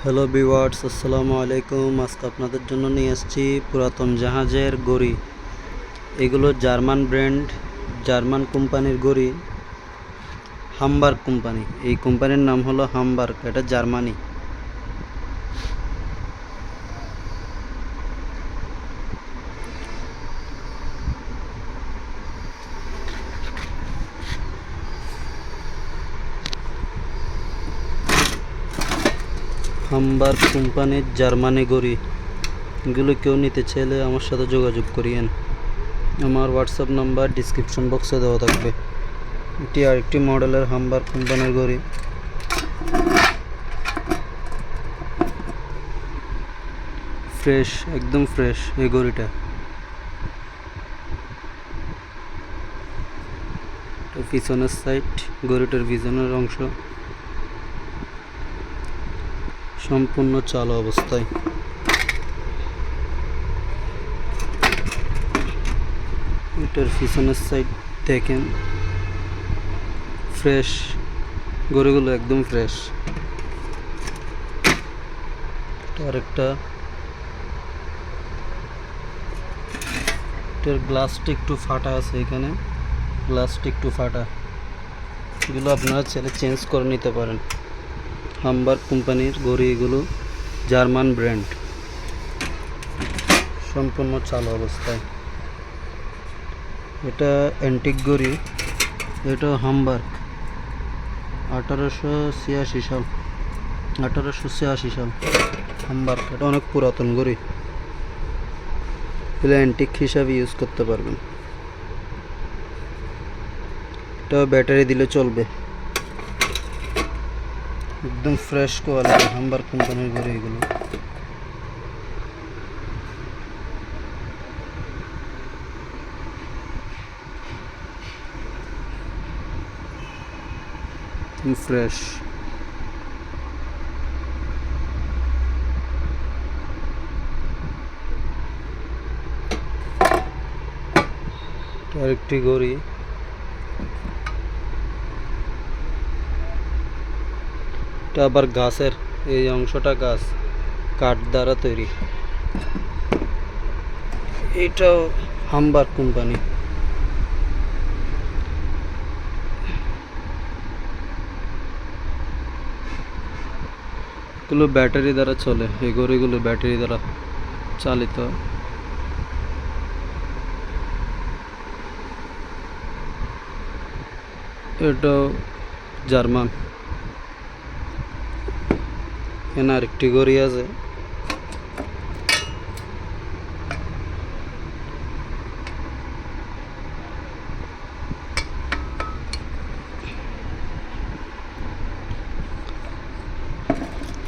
Hello viewers, আসসালামু আলাইকুম। আজকে আপনাদের জন্য নিয়ে আসছি পুরাতন জাহাজের গড়ি। এগুলো জার্মান ব্র্যান্ড, জার্মান কোম্পানির গড়ি, হামবার্গ কোম্পানি। এই কোম্পানির নাম হলো হামবার্গ, এটা জার্মানি। হামবার্গ কোম্পানির জার্মানি গড়ি। এগুলো কেউ নিতে চাইলে আমার সাথে যোগাযোগ করিয়েন। আমার হোয়াটসঅ্যাপ নাম্বার ডিসক্রিপশন বক্সে দেওয়া থাকবে। এটি আরেকটি মডেলের হামবার্গ কোম্পানির গড়ি। ফ্রেশ, একদম ফ্রেশ এই গড়িটা। পিছনের সাইড, গড়িটার পিছনের অংশ সম্পূর্ণ চালু অবস্থায়। এটার পিছনের সাইড দেখেন, ফ্রেশ গড়িগুলো একদম ফ্রেশ। আরেকটা, এটার গ্লাসটা একটু ফাটা আছে, এখানে গ্লাসটা একটু ফাটা। এগুলো আপনারা চাইলে চেঞ্জ করে নিতে পারেন। হামবার্গ কোম্পানির গড়ি, এগুলো জার্মান ব্র্যান্ড, সম্পূর্ণ চালু অবস্থায়। এটা অ্যান্টিক গড়ি, এটা হামবার্গ 1886 সাল, 1886 সাল হামবার্গ। এটা অনেক পুরাতন গড়ি, এগুলো অ্যান্টিক হিসাবে ইউজ করতে পারবেন। এটা ব্যাটারি দিলে চলবে। একদম ফ্রেশ কোয়ালিটি হামবার্গ কোম্পানির গড়ি এগুলো। ফ্রেশ। আরেকটি গড়ি, এটা আবার গাছের, এই অংশটা গাছ, কাঠ দ্বারা তৈরি। এটাও হামবার্গ কোম্পানি। এগুলো ব্যাটারি দ্বারা চলে, এই গড়িগুলো ব্যাটারি দ্বারা চালিত। এটাও জার্মান। এখানে আরেকটি গড়ি আছে,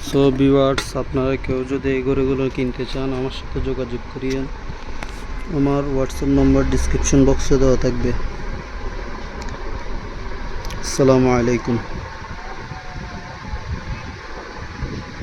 সো ভিউয়ার্স, আপনারা কেউ যদি এই গড়িগুলো কিনতে চান আমার সাথে যোগাযোগ করিয়েন। আমার হোয়াটসঅ্যাপ নম্বর ডিসক্রিপশন বক্সে দেওয়া থাকবে। আসসালামু আলাইকুম।